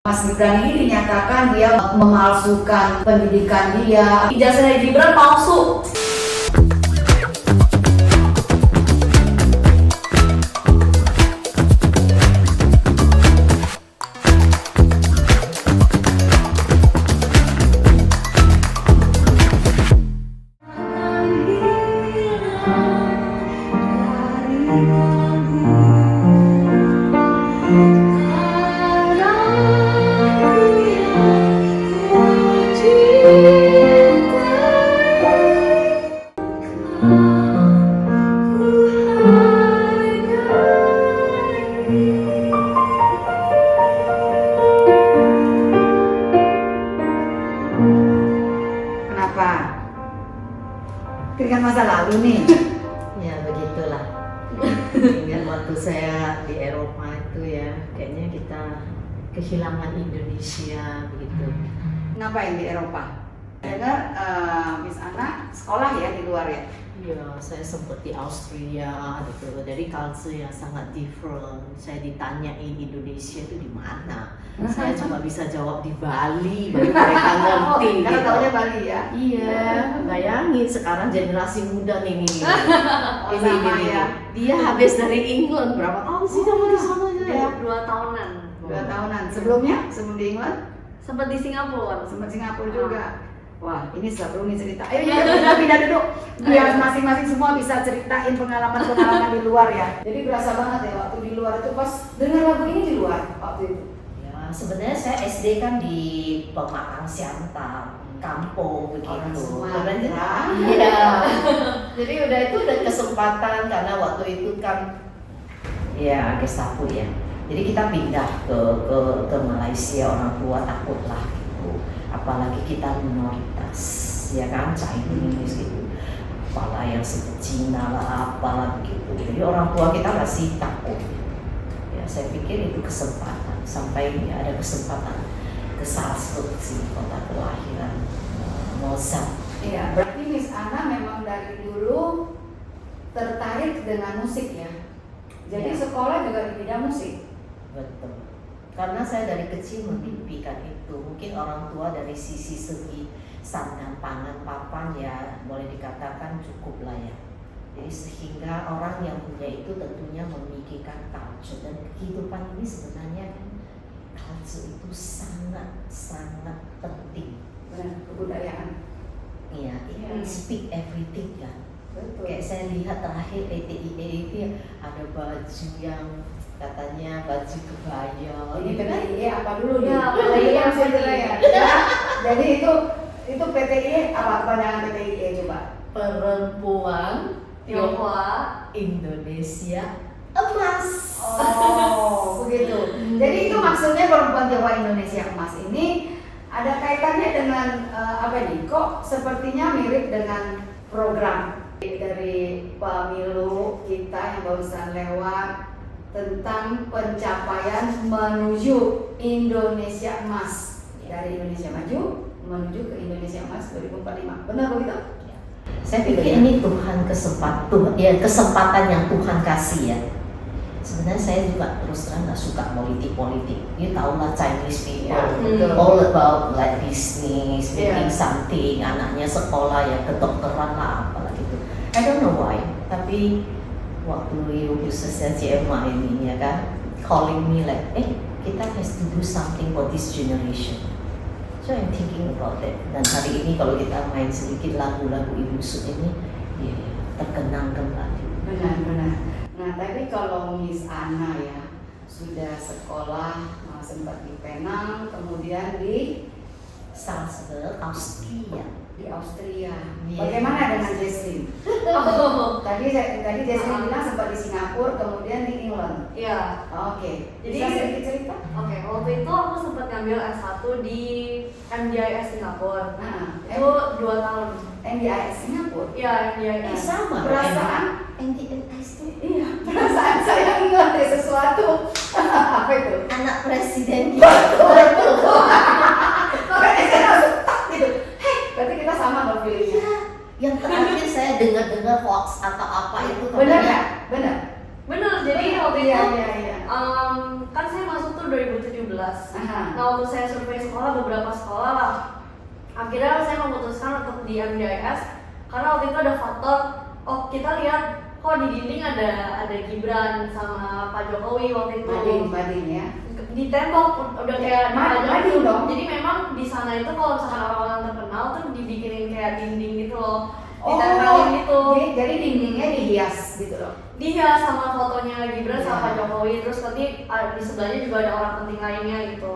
Mas Gibran ini dinyatakan dia memalsukan pendidikan dia. Ijazah Gibran palsu. Kenapa? Kan masa lalu nih. Ya begitulah. Ingat waktu saya di Eropa itu ya, kayaknya kita kehilangan Indonesia begitu. Ngapain di Eropa? Dengar Miss Ana sekolah ya di luar ya? Ya, saya sempat di Austria gitu. Dari culture yang sangat different. Saya ditanyain Indonesia itu di mana. Saya cuma bisa jawab di Bali, baru mereka ngerti. Karena gitu. taunya Bali ya? Iya, bayangin sekarang generasi muda nih. Oh, sama ya. Dia habis dari England berapa tahun sih kamu di sana aja? Ya, 2 tahunan. 2 tahunan. Sebelumnya? Sebelum di England? Sempat di Singapura. Sempat Singapura juga. Wah, ini seru nih cerita. Ayo kita pindah duduk. Biar masing-masing semua bisa ceritain pengalaman-pengalaman di luar ya. Jadi berasa banget ya waktu di luar itu pas dengar lagu ini di luar waktu itu. Ya, sebenarnya saya SD kan di Pematang Siantar, kampung Orang begitu. Sumatera. Iya. Jadi udah kesempatan karena waktu itu kan ya Gestapo ya. Jadi kita pindah ke Malaysia, orang tua takut lah gitu. Apalagi kita minoritas, ya kan, Chinese gitu. Apalah yang sebut Cina lah, apalah begitu. Jadi orang tua kita masih takut. Ya, saya pikir itu kesempatan. Sampai ada kesempatan ke Salzburg sih, kota kelahiran Mozart. Iya, berarti Miss Ana memang dari dulu tertarik dengan musik ya. Jadi Ya. sekolah juga di bidang musik. Betul. Karena saya dari kecil memimpikan itu. Mungkin orang tua dari sisi segi sandang pangan papan ya boleh dikatakan cukup lah ya. Jadi sehingga orang yang punya itu tentunya memikirkan culture, dan kehidupan ini sebenarnya kan culture itu sangat penting. Benar, kebudayaan. Iya, it speak everything kan. Betul. Kayak saya lihat terakhir PTIE itu ya, ada baju yang katanya baju kebaya. Ini gitu kan. PTIE apa dulu nih? Ya, PTIE apa masih nih? jelas ya. Ya, jadi itu PTIE apa kepanjangan PTIE coba? Perempuan Tionghoa. Indonesia emas. Oh, begitu. Jadi itu maksudnya perempuan Tionghoa Indonesia emas ini ada kaitannya dengan apa nih? Kok sepertinya mirip dengan program dari pemilu kita yang barusan lewat tentang pencapaian menuju Indonesia emas, dari Indonesia maju menuju ke Indonesia emas 2045. Benar begitu? Saya pikir ini kesempatan yang Tuhan kasih ya. Sebenarnya saya juga terus terang nggak suka politik. You tahu lah Chinese people, Ya, betul. all about like business, making Ya. something, anaknya sekolah ya kedokteran lah apalah gitu. I don't know why, tapi waktu ibu khususnya CMA ini ya kan calling me like, kita has to do something for this generation. So I'm thinking about that. Dan hari ini kalau kita main sedikit lagu-lagu Ibu Sud ini, ya terkenang kembali. Benar. Nah, tapi kalau Miss Ana ya sudah sekolah sempat di Penang, kemudian di Salzburg, Austria. Austria. Iya. Bagaimana dengan Jesslyn? Tadi Jesslyn bilang sempat di Singapura, kemudian di England. Iya. Oke. Jadi- Bisa sedikit cerita? Oke, waktu itu aku sempat ngambil S1 di MDIS Singapura. Nah, Itu 2 tahun. NDIS Singapura. Iya, MDIS. Sama. Perasaan NDIS itu iya, perasaan saya ingat ya sesuatu. Apa itu? anak presiden. Makanya saya langsung tak gitu. Berarti kita sama dong feelingnya. Iya. Yang terakhir saya dengar hoax atau apa itu Benar ya? katanya. nggak? Benar. Bener, jadi waktu Iya, itu iya, iya. kan saya masuk tuh 2017. Aha. Nah waktu waktu saya survei sekolah, beberapa sekolah lah, akhirnya saya memutuskan untuk di MDIS karena waktu itu ada faktor, oh kita lihat kok di dinding ada Gibran sama Pak Jokowi waktu itu. Mading ya. Di tembok udah kayak Mading dong. Jadi memang di sana itu kalau misalkan orang-orang terkenal tuh dibikinin kayak dinding gitu loh, Oh, ditempelin gitu. jadi dindingnya dihias gitu loh. Dia sama fotonya Gibran sama Iya. Pak Jokowi, terus nanti di sebelahnya juga ada orang penting lainnya gitu.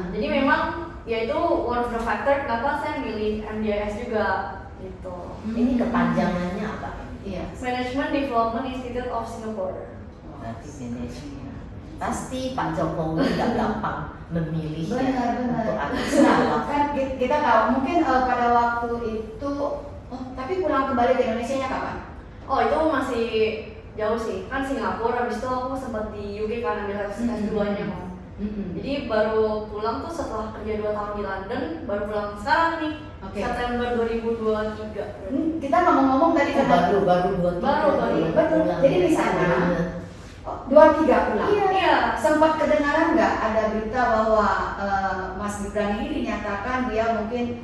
Jadi memang ya itu one of the factor kenapa saya milih MDIS juga gitu. Ini kepanjangannya apa? Iya. Management Development Institute of Singapore. Berarti manajemen. Pasti Pak Jokowi nggak gampang memilih ya Benar. untuk anak Nah, sekolah. kan kita tahu mungkin pada waktu itu, tapi pulang kembali ke Indonesia-nya kapan? Oh itu masih jauh sih, kan Singapura, habis itu aku sempat di UK kan ambil S2-nya kan. Jadi baru pulang tuh setelah kerja 2 tahun di London, baru pulang sekarang nih, September 2023. Kita ngomong-ngomong tadi karena baru 2 Baru. Betul. Jadi di sana 2-3 pulang. Iya. Sempat kedengaran nggak ada berita bahwa Mas Gibran ini dinyatakan dia mungkin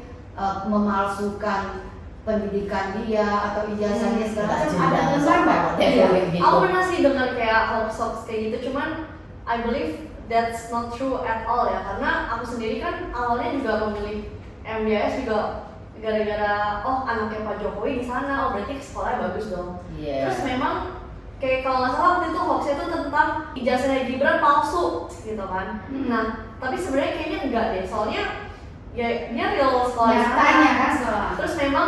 memalsukan pendidikan dia atau ijazahnya segala macam. Ada dengar nggak? Iya. gitu. Aku pernah sih dengar kayak hoax kayak gitu, cuman I believe that's not true at all ya, karena aku sendiri kan awalnya juga memilih MDIS juga gara-gara anaknya Pak Jokowi di sana, berarti sekolahnya bagus dong. Iya. Terus memang kayak kalau nggak salah waktu itu hoaxnya itu tentang ijazahnya Gibran palsu gitu kan. Nah tapi sebenarnya kayaknya enggak deh, soalnya ya dia real sekolah di sana. Nyatanya kan sekolah. Terus memang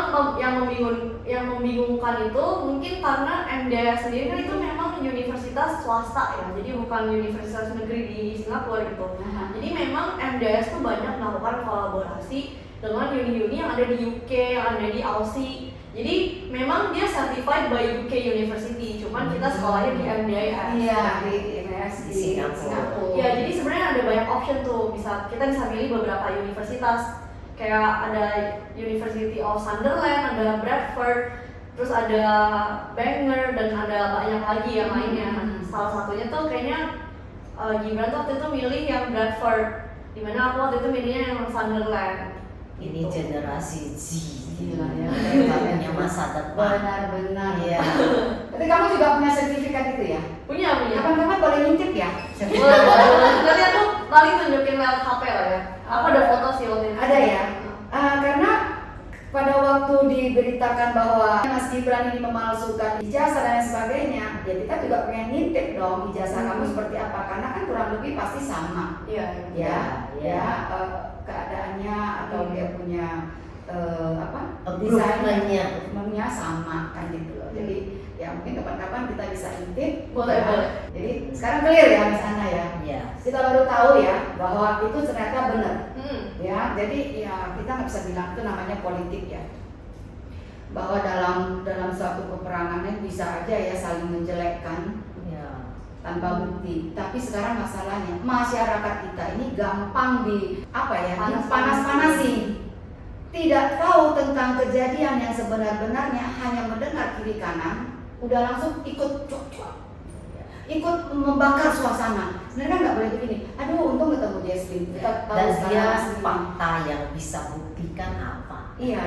yang membingungkan itu mungkin karena MDIS sendiri kan itu memang universitas swasta ya, jadi bukan universitas negeri di Singapura gitu. Jadi memang MDIS tuh banyak melakukan kolaborasi dengan uni-uni yang ada di UK, yang ada di Aussie. Jadi memang dia certified by UK University, cuman kita sekolahnya di MDIS. Iya, di MDIS di Singapura. Ya, jadi sebenarnya ada banyak option tuh, kita bisa milih beberapa universitas. Kayak ada University of Sunderland, ada Bradford, terus ada Bangor dan ada banyak lagi yang lainnya. Salah satunya tuh kayaknya Gibran tuh waktu itu milih yang Bradford, dimana aku waktu itu milihnya yang Sunderland. Ini generasi Z. Gila ya. Mereka punya masa depan. Benar. Iya. Tapi kamu juga punya sertifikat itu ya? Punya. Kapan-kapan boleh ngintip ya? Boleh. Nanti aku paling tunjukin lewat HP lah ya. Aku ada foto sih waktu itu. Ada ya? Karena pada waktu diberitakan bahwa Mas Gibran ini memalsukan ijazah dan sebagainya, ya kita juga pengen ngintip dong ijazah kamu seperti apa, karena kan kurang lebih pasti sama. Iya. Ya, keadaannya atau dia punya Approval-nya sama kan gitu loh. Jadi ya mungkin kapan-kapan kita bisa intip. Boleh. Jadi sekarang clear ya Miss Ana ya. Iya. Kita baru tahu ya bahwa itu ternyata benar. Ya, jadi ya kita nggak bisa bilang itu namanya politik ya. Bahwa dalam suatu peperangan bisa aja ya saling menjelekkan Iya. tanpa bukti. Tapi sekarang masalahnya masyarakat kita ini gampang panas-panasin. Tidak tahu tentang kejadian yang sebenar-benarnya, hanya mendengar kiri kanan, udah langsung ikut cuak-cuak, ikut membakar suasana. Sebenarnya kan nggak boleh begini. Aduh, untung ketemu Jesslyn. Kita tahu Dan dia sekarang fakta yang bisa buktikan apa? Iya.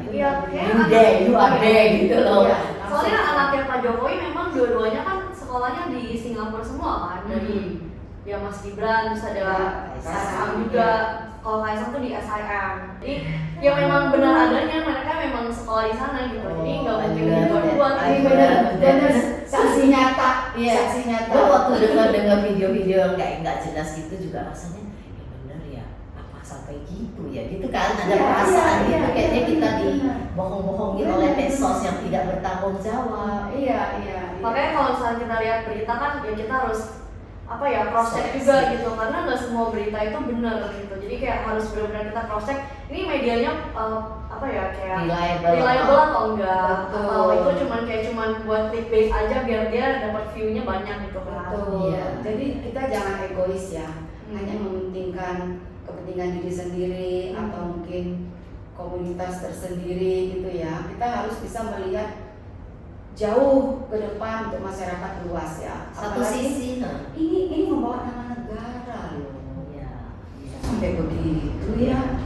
Iya, You are there gitu loh. Iya. soalnya anaknya Pak Jokowi memang dua-duanya kan sekolahnya di Singapura semua kan, dari ya Mas Gibran, terus ada Kaisang juga. Kalau Kaisang tuh di SIM. Jadi ya memang benar adanya mereka memang sekolah di sana gitu. Jadi nggak mungkin dibuat-buat. Ini benar saksi nyata. Iya. Saksi nyata. Gue waktu dengar video-video yang nggak jelas gitu juga rasanya bener ya, apa sampai gitu ya, gitu kan, ada perasaan gitu kayaknya kita dibohong-bohongin oleh medsos yang tidak bertanggung jawab. Iya. Makanya kalau misalnya kita lihat berita kan ya kita harus cross check juga gitu, karena nggak semua berita itu benar gitu. Jadi kayak harus benar-benar kita cross check ini medianya kayak reliable atau enggak. Betul. Atau itu cuman buat clickbait aja biar dia dapat view-nya banyak gitu kan. Betul. Iya. Jadi kita jangan egois ya, hanya mementingkan kepentingan diri sendiri atau mungkin komunitas tersendiri gitu ya. Kita harus bisa melihat jauh ke depan untuk masyarakat luas ya. Satu Apalagi sisi, ini membawa nama negara loh. ya. Sampai sampai begitu ya.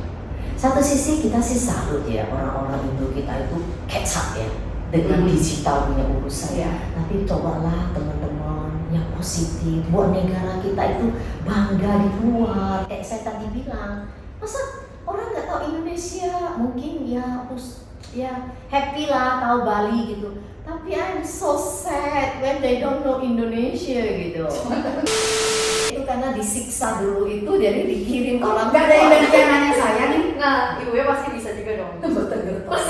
Satu sisi kita sih salut ya, orang-orang Indo kita itu catch up ya dengan digital punya urusan. Iya. Tapi cobalah teman-teman yang positif, buat negara kita itu bangga di luar. Kayak saya tadi bilang, masa orang nggak tahu Indonesia, mungkin ya happy lah tahu Bali gitu. Tapi I'm so sad when they don't know Indonesia gitu. Itu karena disiksa dulu itu, jadi dikirim Kalau orang nggak ada Indonesia nanya saya nih. Nah, ibunya pasti bisa juga dong. bertergertos.